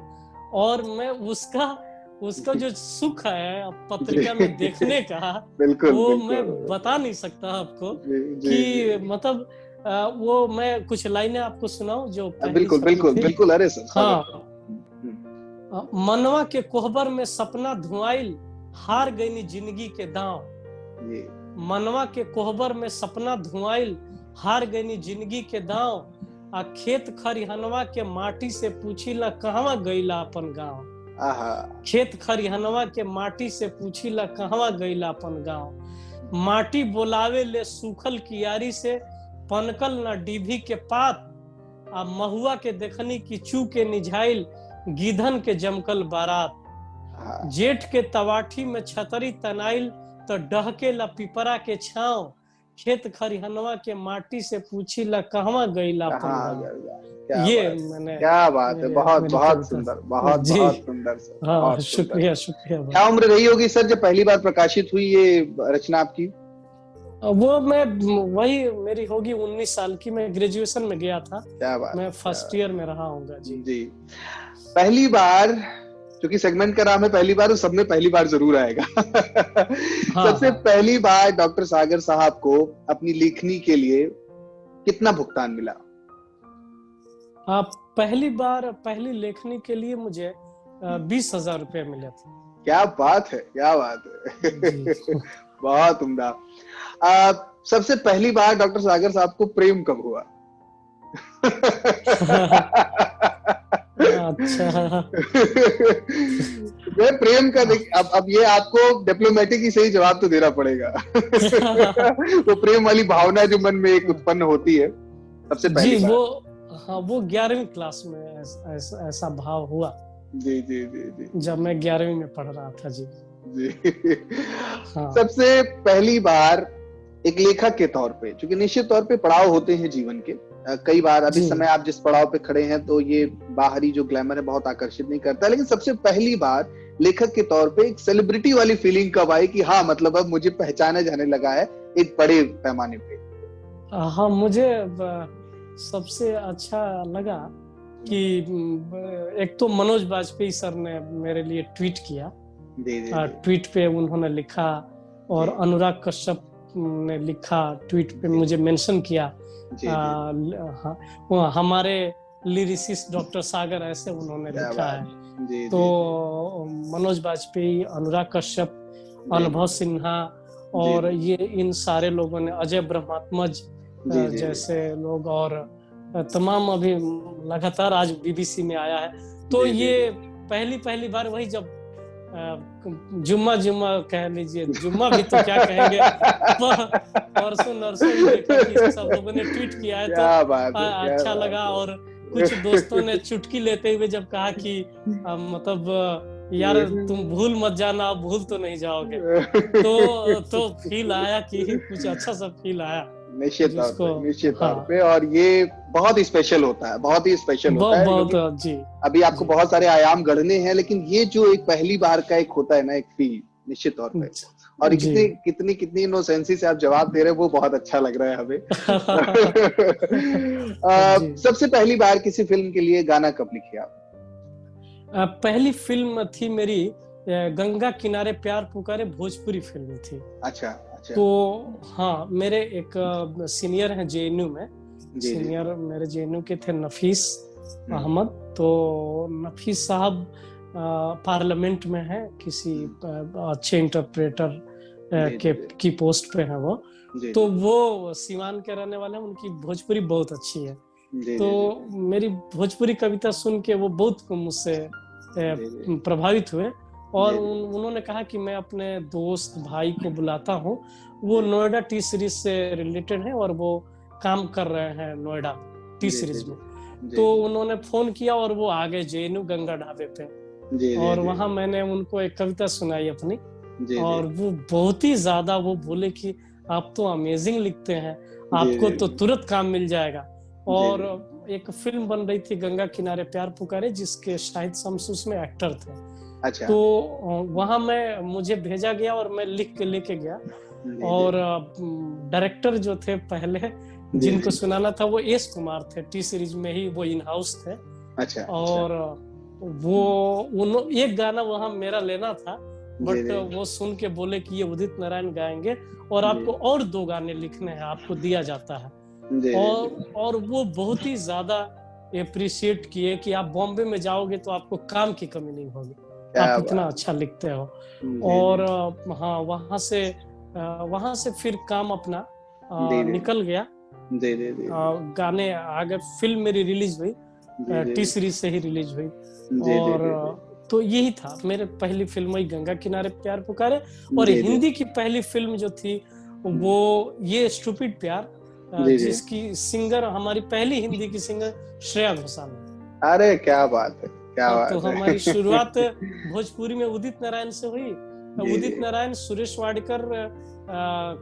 C: और मैं उसका जो सुख है पत्रिका में देखने का,
A: बिल्कुल
C: वो
A: बिल्कुल
C: मैं बता नहीं सकता आपको
A: जी जी
C: कि मतलब वो मैं कुछ लाइनें आपको सुनाऊं जो पहली
A: बिल्कुल
C: छपी
A: बिल्कुल
C: थी।
A: बिल्कुल, अरे सर
C: हाँ,
A: स्वागत।
C: मनवा के कोहबर में सपना धुआइल हार गईनी जिंदगी के दांव।
A: जी
C: मनवा के कोहबर में सपना धुआइल हार गईनी जिंदगी के दांव। आ खेत खरिहनवा के माटी से पूछीला कहवा गईला अपन गांव।
A: आहा।
C: खेत खरिहनवा के माटी से पूछीला कहवा गईला अपन गांव। माटी बोलावे ले सूखल कियारी से पनकल न डीभी के पात। आ महुआ के देखनी की चू के निझाइल गीधन के जमकल बारात। जेठ के तवाठी में छतरी तनाइल तो डहके ला पिपरा के छांव। खेत खरिहनवा के माटी से पूछी ला कहवा गईला अपन गांव। ये मैंने
A: क्या बात है, बहुत
C: मेरी
A: बहुत
C: कविता
A: सुंदर, बहुत
C: जी।
A: बहुत सुंदर सर,
C: हाँ,
A: बहुत
C: शुक्रिया
A: सुंदर।
C: शुक्रिया
A: क्या उम्र रही होगी सर जब पहली बार प्रकाशित हुई ये रचना आपकी?
C: वो मैं वही मेरी होगी 19 साल की, मैं ग्रेजुएशन में गया था।
A: क्या बात,
C: मैं फर्स्ट ईयर में रहा हूँगा जी।
A: जी। पहली बार, क्योंकि सेगमेंट का नाम है पहली बार, उस सब में पहली बार जरूर आएगा।
C: हाँ,
A: सबसे पहली बार डॉक्टर सागर साहब को अपनी लेखनी के लिए कितना भुगतान मिला?
C: पहली लेखनी के लिए मुझे 20,000 रुपये मिले थे।
A: क्या बात है, क्या बात है। बहुत उम्दा। सबसे पहली बार डॉक्टर सागर साहब को प्रेम कब हुआ?
C: अच्छा।
A: मैं प्रेम का अब ये आपको डिप्लोमेटिक ही सही जवाब तो देना पड़ेगा। वो प्रेम वाली भावना जो मन में एक उत्पन्न होती है सबसे पहली
C: जी,
A: बार।
C: हाँ, वो 11वीं क्लास में ऐसा भाव हुआ।
A: जी जी जी जी,
C: जब मैं 11वीं में पढ़ रहा था जी।
A: हाँ। सबसे पहली बार एक लेखक के तौर पे, क्योंकि निश्चित तौर पे पड़ाव होते हैं जीवन के, कई बार अभी समय आप जिस पड़ाव पे खड़े हैं तो ये बाहरी जो ग्लैमर है बहुत आकर्षित नहीं करता, लेकिन सबसे पहली बार लेखक के तौर पे एक सेलिब्रिटी वाली फीलिंग कब आई कि हाँ मतलब अब मुझे पहचाना जाने लगा है एक बड़े पैमाने पे?
C: हाँ, मुझे सबसे अच्छा लगा कि एक तो मनोज बाजपेयी सर ने मेरे लिए ट्वीट किया।
A: जी जी
C: ट्वीट पे उन्होंने लिखा और
A: जी
C: अनुराग कश्यप ने लिखा, ट्वीट पे
A: जी
C: मुझे मेंशन किया।
A: जी जी,
C: हाँ, वो हमारे लिरिसिस्ट डॉक्टर सागर, ऐसे उन्होंने
A: क्या
C: लिखा
A: बात
C: है।
A: है। जी
C: तो
A: जी जी
C: मनोज बाजपेयी, अनुराग कश्यप,
A: जी
C: अनुभव सिन्हा
A: जी
C: और
A: जी
C: ये इन सारे लोगों ने, अजय ब्रह्मात्मज
A: जी जी जी
C: जैसे लोग, और तमाम अभी लगातार आज बीबीसी में आया है। तो
A: जी जी
C: ये पहली पहली बार वही जब जुम्मा जुम्मा कह लीजिए, जुम्मा भी तो क्या कहेंगे, परसों नरसों ही देखा कि सब लोगों ने ट्वीट किया है, तो
A: क्या बात है, क्या
C: अच्छा
A: बात
C: लगा। और कुछ दोस्तों ने
A: है।
C: चुटकी लेते हुए जब कहा कि मतलब यार तुम भूल मत जाना, आप भूल तो नहीं जाओगे। तो फील आया कि कुछ अच्छा सा फील आया
A: निश्चित तौर
C: जिसको।
A: पे, निश्चित तौर
C: हाँ,
A: पे, और ये बहुत ही स्पेशल होता है, बहुत ही स्पेशल होता
C: बहुत
A: है,
C: बहुत
A: क्योंकि
C: जी
A: अभी आपको
C: जी
A: बहुत सारे आयाम गढ़ने हैं, लेकिन ये जो एक पहली बार का एक होता है ना, एक फील, निश्चित तौर पे, और ये
C: जी।
A: कितनी कितनी कितनी इनोसेंसी से आप जवाब दे रहे हैं, वो बहुत अच्छा लग रहा है हमें।
C: जी।
A: सबसे पहली बार किसी फिल्म के लिए गाना कब लिखे आप?
C: पहली फिल्म थी मेरी गंगा किनारे प्यार पुकारे, भोजपुरी फिल्म थी।
A: अच्छा अच्छा।
C: तो हाँ, मेरे एक सीनियर हैं जेएनयू में,
A: जी जी
C: सीनियर मेरे जेएनयू के थे नफीस
A: हम्म,
C: अहमद। तो नफीस साहब पार्लियामेंट में है, किसी अच्छे इंटरप्रेटर
A: जी जी जी
C: की पोस्ट पे है वो।
A: जी
C: तो
A: जी
C: वो सीवान के रहने वाले हैं, उनकी भोजपुरी बहुत अच्छी है।
A: जी
C: तो
A: जी जी
C: मेरी भोजपुरी कविता सुन के वो बहुत मुझसे
A: जी जी
C: प्रभावित हुए, और
A: जी जी
C: उन्होंने कहा कि मैं अपने दोस्त भाई को बुलाता हूँ, वो
A: जी
C: नोएडा टी सीरीज से रिलेटेड है और वो काम कर रहे हैं नोएडा टी
A: जी जी
C: सीरीज
A: जी
C: में।
A: जी
C: तो
A: जी
C: उन्होंने फोन किया और वो आ गए जेएनयू गंगा ढाबे पे,
A: जी जी
C: और
A: जी
C: वहां मैंने उनको एक कविता सुनाई अपनी।
A: जी जी
C: और वो बहुत ही ज्यादा वो बोले कि आप तो अमेजिंग लिखते हैं,
A: जी
C: आपको
A: जी
C: तो तुरंत काम मिल जाएगा।
A: जी
C: और एक फिल्म बन रही थी गंगा किनारे प्यार पुकारे, जिसके शाहिद शम्स उसमें एक्टर थे।
A: अच्छा।
C: तो वहां मुझे भेजा गया और मैं लिख के लेके गया।
A: जी जी
C: और डायरेक्टर जो थे पहले
A: जी
C: जिनको
A: जी
C: सुनाना था, वो एस कुमार थे, टी सीरीज में ही वो इन हाउस थे।
A: अच्छा अच्छा।
C: और वो एक गाना वहां मेरा लेना था,
A: जी
C: बट
A: जी
C: वो सुन के बोले कि ये उदित नारायण गाएंगे और
A: जी
C: आपको और 2 गाने लिखने हैं, आपको दिया जाता है।
A: जी जी जी
C: और वो बहुत ही ज्यादा अप्रिशिएट किए कि आप बॉम्बे में जाओगे तो आपको काम की कमी नहीं होगी, आप
A: क्या
C: इतना
A: बात
C: अच्छा लिखते हो।
A: है। जी
C: और
A: जी
C: हाँ, वहां से फिर काम अपना
A: जी जी
C: निकल गया।
A: जी जी जी
C: गाने आगे, फिल्म मेरी रिलीज हुई,
A: जी जी
C: टी सीरीज से ही रिलीज हुई।
A: जी जी
C: और
A: जी जी
C: तो यही था मेरे पहली फिल्म वही गंगा किनारे प्यार पुकारे। और
A: जी जी
C: हिंदी की पहली फिल्म जो थी वो ये स्टूपिड प्यार,
A: जी जी।
C: जिसकी सिंगर हमारी पहली हिंदी की सिंगर श्रेया घोषाल है।
A: अरे क्या बात है, क्या
C: हाँ, तो
A: बात
C: हमारी
A: है।
C: शुरुआत भोजपुरी में उदित नारायण से हुई।
A: जी
C: उदित
A: जी
C: नारायण, सुरेश वाडकर,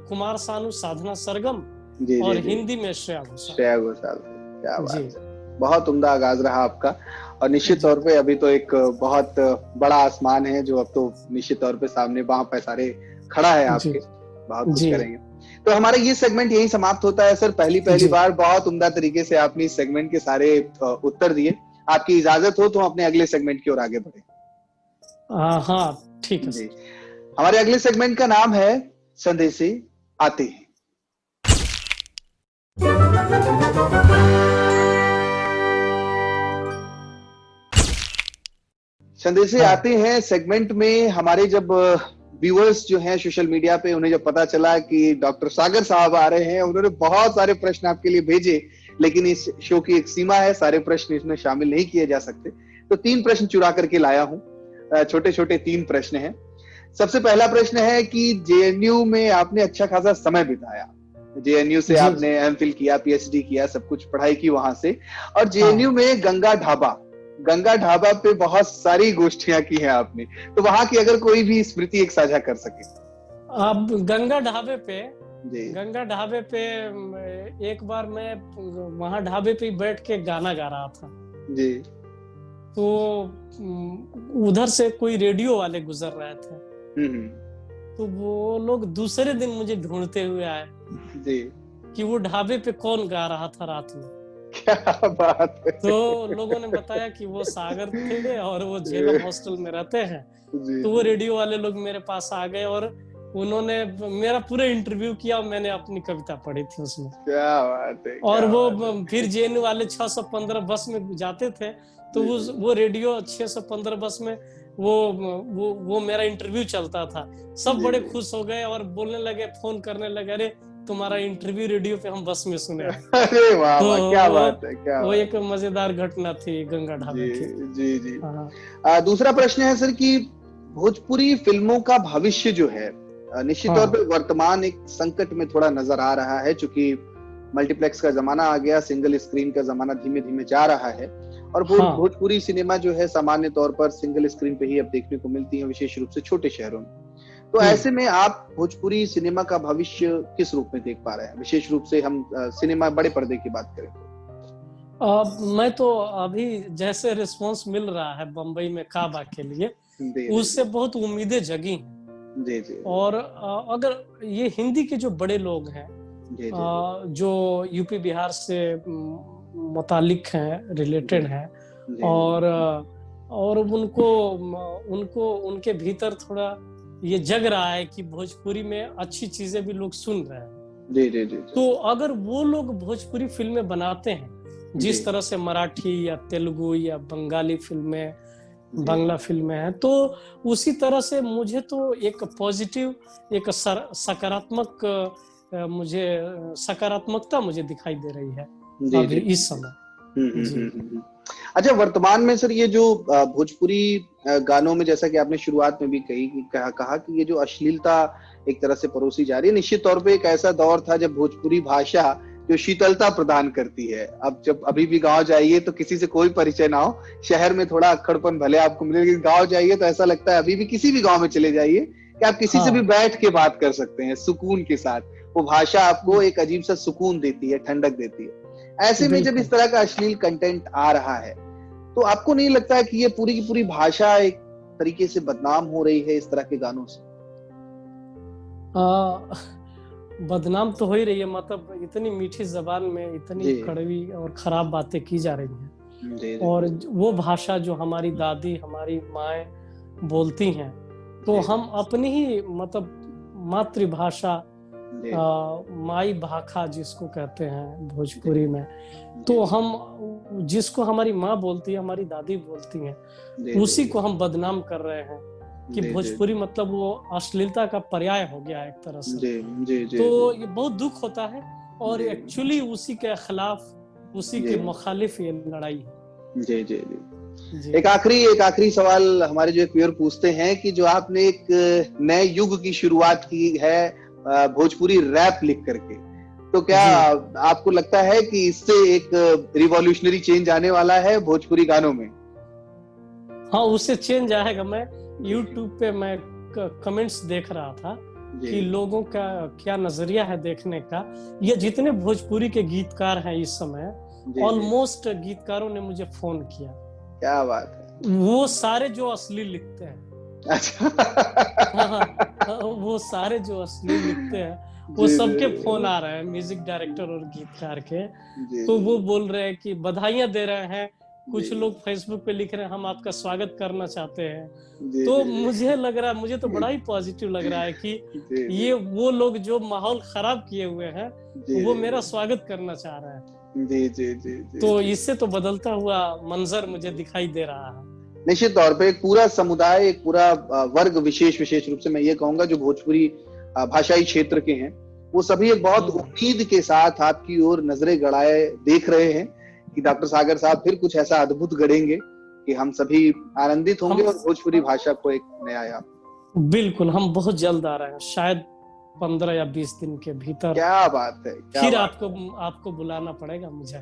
C: कुमार सानू, साधना सरगम,
A: जी
C: और
A: जी जी।
C: हिंदी में श्रेया घोषाल।
A: श्रेया घोषाल, क्या
C: जी
A: बात है। बहुत उम्दा आगाज रहा आपका, और निश्चित
C: जी
A: तौर पे अभी तो एक बहुत बड़ा आसमान है जो अब तो निश्चित तौर पे सामने बाह पसारे खड़ा है
C: जी
A: आपके। बहुत कुछ
C: जी
A: करेंगे। तो हमारा ये सेगमेंट यही समाप्त होता है सर। पहली पहली
C: जी।
A: बार बहुत उम्दा तरीके से आपने इस सेगमेंट के सारे उत्तर दिए। आपकी इजाजत हो तो हम अपने अगले सेगमेंट की ओर आगे बढ़े।
C: हाँ, ठीक है
A: जी,
C: सर।
A: हमारे अगले सेगमेंट का नाम है संदेशी आते हैं। संदेशे
C: हाँ
A: आते हैं सेगमेंट में हमारे जब व्यूअर्स जो हैं सोशल मीडिया पे, उन्हें जब पता चला कि डॉक्टर सागर साहब आ रहे हैं, उन्होंने बहुत सारे प्रश्न आपके लिए भेजे, लेकिन इस शो की एक सीमा है, सारे प्रश्न इसमें शामिल नहीं किए जा सकते। तो 3 प्रश्न चुरा करके लाया हूं। छोटे छोटे 3 प्रश्न हैं। सबसे पहला प्रश्न है कि जेएनयू में आपने अच्छा खासा समय बिताया। जेएनयू से
C: जी
A: आपने एमफिल किया, पीएचडी किया, सब कुछ पढ़ाई की वहां से, और जेएनयू
C: हाँ।
A: में गंगा ढाबा पे बहुत सारी गोष्ठियां की हैं आपने। तो वहां की अगर कोई भी स्मृति एक साझा कर सके।
C: अब
A: जी
C: गंगा ढाबे पे एक बार मैं वहां ढाबे पे बैठ के गाना गा रहा था।
A: जी
C: तो उधर से कोई रेडियो वाले गुजर रहे थे,
A: हम्म,
C: तो वो लोग दूसरे दिन मुझे ढूंढते हुए आए
A: जी।
C: कि वो ढाबे पे कौन गा रहा था रात में।
A: क्या बात है।
C: तो लोगों ने बताया कि वो सागर थे और वो झेलम हॉस्टल में रहते हैं।
A: जी
C: तो वो रेडियो वाले लोग मेरे पास आ गए और उन्होंने मेरा पूरा इंटरव्यू किया और मैंने अपनी कविता पढ़ी थी उसमें।
A: क्या बात है,
C: और
A: क्या
C: वो
A: बात है।
C: फिर जेएनयू वाले 615 बस में जाते थे, तो
A: जी,
C: वो रेडियो 615 बस में वो मेरा इंटरव्यू चलता था। सब
A: जी,
C: बड़े
A: जी।
C: खुश हो गए और बोलने लगे, फोन करने लगे, अरे तुम्हारा इंटरव्यू रेडियो पे हम बस में सुने हैं।
A: अरे वाह
C: तो
A: वाह, क्या बात है, क्या
C: वो
A: बात
C: एक मजेदार घटना थी गंगा
A: है।
C: ढाबे की।
A: जी जी जी।
C: हाँ
A: दूसरा प्रश्न है सर कि भोजपुरी फिल्मों का भविष्य जो है निश्चित तौर
C: हाँ
A: पे वर्तमान एक संकट में थोड़ा नजर आ रहा है, चूंकि मल्टीप्लेक्स का जमाना आ गया, सिंगल स्क्रीन का जमाना धीमे धीमे जा रहा है और
C: हाँ
A: भोजपुरी सिनेमा जो है सामान्य तौर पर सिंगल स्क्रीन पे ही अब देखने को मिलती है, विशेष रूप से छोटे शहरों में। तो ऐसे में आप भोजपुरी सिनेमा का भविष्य किस रूप में देख पा रहे हैं, विशेष रूप से हम सिनेमा बड़े पर्दे की बात करें तो?
C: मैं तो अभी जैसे रिस्पांस मिल रहा है बम्बई में काबा के लिए,
A: जी
C: उससे बहुत उम्मीदें जगी हैं।
A: जी जी
C: और अगर ये हिंदी के जो बड़े लोग हैं,
A: जी जी
C: जो यूपी बिहार से मुतालिक हैं, रिलेटेड हैं,
A: जी
C: और उनको उनको उनके भीतर थोड़ा ये जग रहा है कि भोजपुरी में अच्छी चीजें भी लोग सुन रहे हैं।
A: जी जी जी
C: तो अगर वो लोग भोजपुरी फिल्में बनाते हैं जिस तरह से मराठी या तेलुगु या बंगाली फिल्में, बांग्ला फिल्में हैं, तो उसी तरह से मुझे तो एक पॉजिटिव, एक सकारात्मक मुझे सकारात्मकता मुझे दिखाई दे रही है
A: जी
C: अभी
A: जी
C: इस समय। जी
A: अच्छा, वर्तमान में सर ये जो भोजपुरी गानों में, जैसा कि आपने शुरुआत में भी कहा कि ये जो अश्लीलता एक तरह से परोसी जा रही है, निश्चित तौर पे एक ऐसा दौर था जब भोजपुरी भाषा जो शीतलता प्रदान करती है। अब जब अभी भी गांव जाइए तो किसी से कोई परिचय ना हो, शहर में थोड़ा अक्खड़पन भले आपको मिले, लेकिन गांव जाइए तो ऐसा लगता है, अभी भी किसी भी गांव में चले जाइए कि आप किसी से भी बैठ के बात कर सकते हैं सुकून के साथ। वो भाषा आपको एक अजीब सा सुकून देती है, ठंडक देती है। ऐसे में जब इस तरह का अश्लील कंटेंट आ रहा है, तो आपको नहीं लगता है कि ये पूरी की पूरी भाषा एक तरीके से बदनाम हो रही है इस तरह के गानों से?
C: बदनाम तो हो ही रही है, मतलब इतनी मीठी जबान में इतनी कड़वी और खराब बातें की जा रही हैं। और वो भाषा जो हमारी दादी, हमारी माएं बोलती हैं, तो हम अपनी ही मतलब मातृभाषा, माई भाखा जिसको कहते हैं भोजपुरी में, तो हम जिसको हमारी माँ बोलती है, हमारी दादी बोलती हैं, उसी को हम बदनाम कर रहे हैं कि भोजपुरी मतलब वो अश्लीलता का पर्याय हो गया है एक तरह से। तो ये बहुत दुख होता है और एक्चुअली उसी के खिलाफ, उसी के मुखालिफ ये लड़ाई है।
A: जी जी जी। एक आखिरी सवाल हमारे जो एक व्यूअर पूछते हैं कि जो आपने एक नए युग की शुरुआत की है भोजपुरी रैप लिख करके, तो क्या आपको लगता है कि इससे एक रिवॉल्यूशनरी चेंज आने वाला है भोजपुरी गानों में?
C: हाँ, उससे चेंज आएगा। मैं YouTube पे मैं कमेंट्स देख रहा था कि लोगों का क्या नजरिया है देखने का। ये जितने भोजपुरी के गीतकार हैं इस समय, ऑलमोस्ट गीतकारों ने मुझे फोन किया।
A: क्या बात है।
C: वो सारे जो असली लिखते हैं।
A: अच्छा।
C: वो सारे जो असली लिखते हैं, वो सबके फोन आ रहे हैं, म्यूजिक डायरेक्टर और गीतकार के। तो वो बोल रहे हैं कि बधाइयां दे रहे हैं, कुछ लोग फेसबुक पे लिख रहे हैं हम आपका स्वागत करना चाहते हैं। तो मुझे लग रहा है, मुझे तो बड़ा ही पॉजिटिव लग रहा है कि ये वो लोग जो माहौल खराब किए हुए हैं, वो मेरा स्वागत करना चाह रहे हैं।
A: जी जी जी।
C: तो इससे तो बदलता हुआ मंजर मुझे दिखाई दे रहा है।
A: निश्चित तौर पे एक पूरा समुदाय, एक पूरा वर्ग, विशेष रूप से मैं ये कहूंगा जो भोजपुरी भाषाई क्षेत्र के हैं, वो सभी एक बहुत उम्मीद के साथ आपकी ओर नजरें गड़ाए देख रहे हैं कि डॉक्टर सागर साहब फिर कुछ ऐसा अद्भुत गढ़ेंगे कि हम सभी आनंदित होंगे और भोजपुरी भाषा को एक नया आयाम।
C: बिल्कुल, हम बहुत जल्द आ रहे हैं, शायद 15 या 20 दिन के भीतर।
A: क्या बात है।
C: फिर आपको बुलाना पड़ेगा मुझे।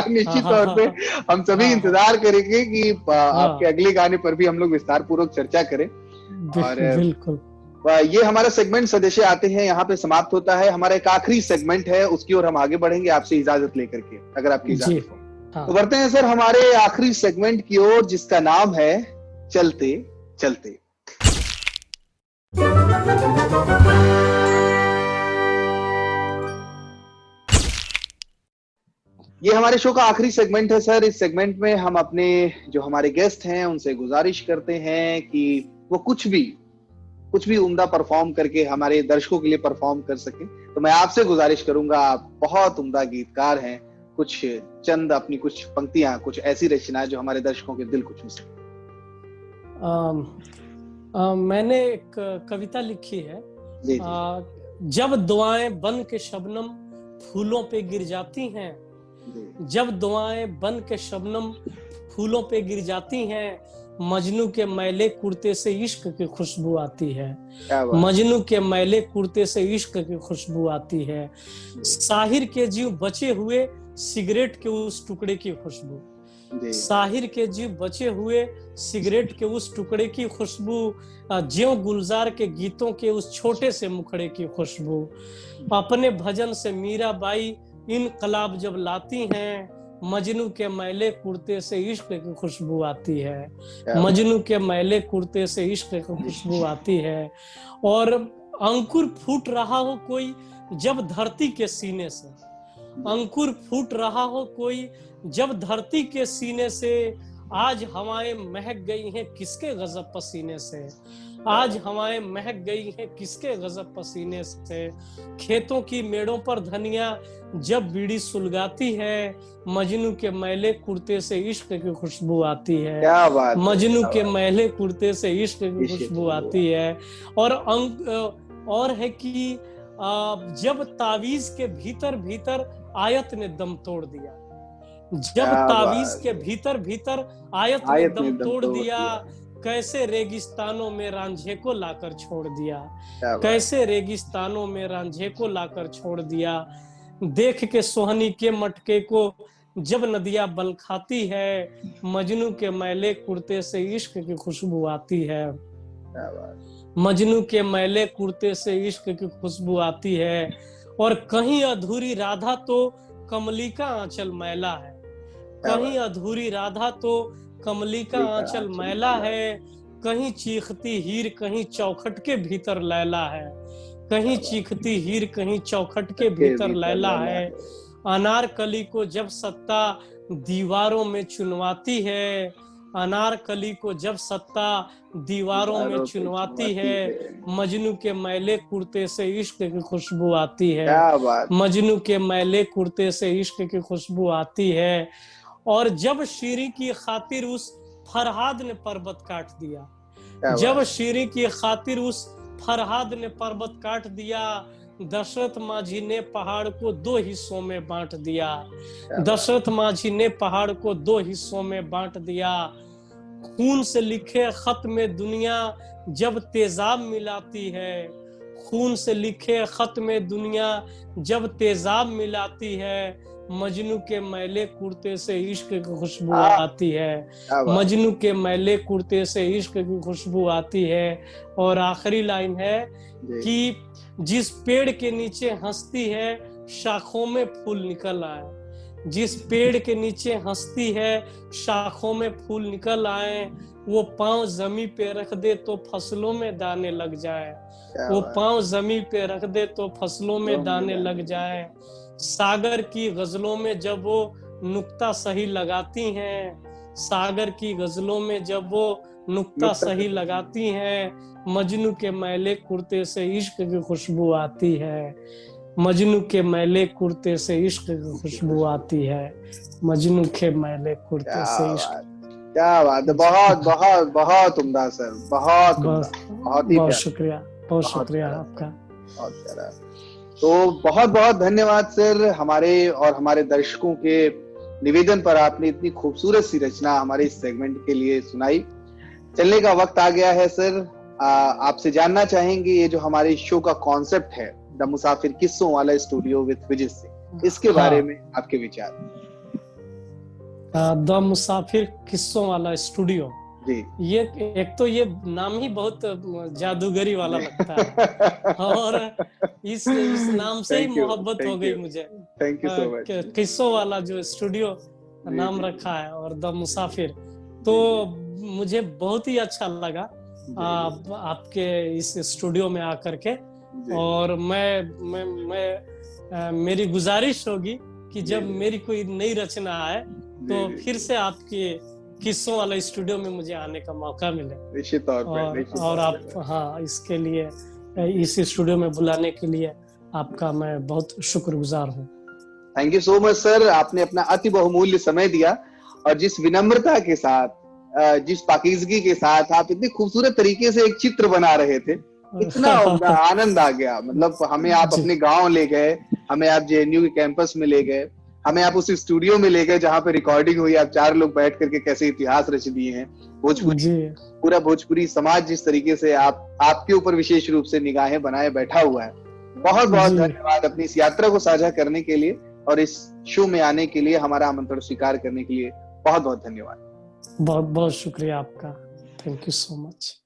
A: निश्चित तौर पे हम सभी इंतजार करेंगे कि आपके अगले गाने पर भी हम लोग विस्तार पूर्वक चर्चा करें। और
C: बिल्कुल,
A: ये हमारा सेगमेंट सदस्य आते हैं यहाँ पे समाप्त होता है। हमारा एक आखिरी सेगमेंट है, उसकी ओर हम आगे बढ़ेंगे आपसे इजाजत लेकर के, अगर आपकी इजाजत हो।
C: हाँ।
A: तो बढ़ते हैं सर हमारे आखिरी सेगमेंट की ओर, जिसका नाम है चलते चलते। ये हमारे शो का आखिरी सेगमेंट है सर। इस सेगमेंट में हम अपने जो हमारे गेस्ट हैं उनसे गुजारिश करते हैं कि वो कुछ भी उम्दा परफॉर्म करके हमारे दर्शकों के लिए परफॉर्म कर सके। तो मैं आपसे गुजारिश करूंगा, आप बहुत उम्दा गीतकार हैं, कुछ चंद अपनी कुछ पंक्तियां, कुछ ऐसी रचना जो हमारे दर्शकों के दिल को छू सके।
C: मैंने एक कविता लिखी है।
A: जी।
C: जब दुआएं बन के शबनम फूलों पे गिर जाती हैं, जब दुआएं बन के शबनम फूलों पे गिर जाती हैं, मजनू के मैले कुर्ते से इश्क की खुशबू आती है। मजनू के मैले कुर्ते से इश्क की खुशबू आती है। साहिर के जीव बचे हुए सिगरेट के उस टुकड़े की खुशबू, साहिर के जीव बचे हुए सिगरेट के उस टुकड़े की खुशबू, ज्यों गुलजार के गीतों के उस छोटे से मुखड़े की खुशबू। अपने भजन से मीराबाई इनकलाब जब लाती हैं, मजनू के मैले कुर्ते से इश्क की खुशबू आती है। मजनू के मैले कुर्ते से इश्क की खुशबू आती है। और अंकुर फूट रहा हो कोई जब धरती के सीने से, अंकुर फूट रहा हो कोई जब धरती के सीने से, आज हवाएं महक गई हैं किसके गजब पसीने से, आज हवाएं महक गई हैं किसके गजब पसीने से। खेतों की मेड़ों पर धनिया जब बीड़ी सुलगाती है, मजनू के मैले कुर्ते से इश्क की खुशबू आती है।
A: क्या बात,
C: मजनू के मैले कुर्ते से इश्क की खुशबू आती है। और है कि जब तावीज के भीतर भीतर आयत ने दम तोड़ दिया, जब तावीज के भीतर भीतर आयत ने दम तोड़ दिया, कैसे रेगिस्तानों में रांझे को लाकर छोड़ दिया, कैसे रेगिस्तानों में रांझे को लाकर छोड़ दिया। देख के सोहनी के मटके को जब नदियां बल खाती है, मजनू के मैले कुर्ते से इश्क की खुशबू आती है। मजनू के मैले कुर्ते से इश्क की खुशबू आती है। और कहीं अधूरी राधा तो कमली का आंचल मैला है, कहीं अधूरी राधा तो कमली का आंचल मैला है। कहीं चीखती हीर कहीं चौखट के भीतर लैला है, कहीं चीखती हीर कहीं चौखट के भीतर लैला है। अनारकली को जब सत्ता दीवारों में चुनवाती है, अनारकली को जब सत्ता दीवारों में चुनवाती है, मजनू के मैले कुर्ते से इश्क की खुशबू आती है। मजनू के मैले कुर्ते से इश्क की खुशबू आती है। और जब शीरी की खातिर उस फरहाद ने पर्वत काट दिया, जब शीरी की खातिर उस फरहाद ने पर्वत काट दिया, दशरथ माझी ने पहाड़ को 2 हिस्सों में बांट दिया, दशरथ माझी ने पहाड़ को 2 हिस्सों में बांट दिया। खून से लिखे खत में दुनिया जब तेजाब मिलाती है, खून से लिखे खत में दुनिया जब तेजाब मिलाती है, मजनू के मैले कुर्ते से इश्क की खुशबू आती है। मजनू के मैले कुर्ते से इश्क की खुशबू आती है। और आखिरी लाइन है कि जिस पेड़ के नीचे हंसती है शाखों में फूल निकल आए, जिस पेड़ के नीचे हंसती है शाखों में फूल निकल आए, वो पांव जमी पे रख दे तो फसलों में दाने लग जाए, वो पांव जमी पे रख दे तो फसलों में दाने लग जाए। सागर की गजलों में जब वो नुक्ता सही लगाती हैं, सागर की गजलों में जब वो नुक्ता सही लगाती हैं, मजनू के मैले कुर्ते से इश्क की खुशबू आती है। मजनू के मैले कुर्ते से इश्क की खुशबू आती है। मजनू के मैले कुर्ते से इश्क।
A: क्या बात है, बहुत बहुत बहुत उम्दा सर, बहुत
C: शुक्रिया, बहुत शुक्रिया आपका।
A: बहुत प्यारा। तो बहुत बहुत धन्यवाद सर, हमारे और हमारे दर्शकों के निवेदन पर आपने इतनी खूबसूरत सी रचना हमारे इस सेगमेंट के लिए सुनाई। चलने का वक्त आ गया है सर। आपसे जानना चाहेंगे, ये जो हमारे शो का कॉन्सेप्ट है द मुसाफिर किस्सों वाला स्टूडियो विद विजित सिंह, इसके बारे में आपके विचार।
C: द मुसाफिर किस्सों वाला स्टूडियो
A: जी,
C: ये एक तो ये नाम ही बहुत जादूगरी वाला लगता है और इस नाम से ही मोहब्बत हो गई मुझे।
A: Thank you so much.
C: किस्सों वाला जो स्टूडियो नाम
A: जी,
C: रखा है, और द मुसाफिर। तो मुझे बहुत ही अच्छा लगा आपके इस स्टूडियो में आकर के।
A: जी,
C: और मेरी गुजारिश होगी कि जब
A: जी,
C: मेरी कोई नई रचना आए
A: जी,
C: तो
A: जी,
C: फिर
A: जी।
C: से आपके किस्सों वाला स्टूडियो में मुझे आने का मौका मिले।
A: निश्चित तौर पे, निश्चित
C: और
A: तौर
C: आप,
A: पे।
C: हाँ, इसके लिए, इस स्टूडियो में बुलाने के लिए आपका मैं बहुत शुक्रगुजार हूँ।
A: Thank you so much sir, आपने अपना अति बहुमूल्य समय दिया और जिस विनम्रता के साथ, जिस पाकीज़गी के साथ आप इतने खूबसूरत तरीके से एक चित्र बना रहे थे, इतना आनंद आ गया। मतलब हमें आप
C: जी,
A: अपने गांव ले गए, हमें आप जेएनयू के कैंपस में ले गए, हमें आप उस स्टूडियो में ले गए जहां पे रिकॉर्डिंग हुई। आप 4 लोग बैठ करके कैसे इतिहास रच दिए हैं भोजपुरी,
C: जी,
A: पूरा भोजपुरी समाज जिस तरीके से आप आपके ऊपर विशेष रूप से निगाहें बनाए बैठा हुआ है। बहुत बहुत
C: जी।
A: धन्यवाद अपनी इस यात्रा को साझा करने के लिए और इस शो में आने के लिए, हमारा आमंत्रण स्वीकार करने के लिए बहुत बहुत धन्यवाद।
C: बहुत बहुत शुक्रिया आपका। Thank you so much.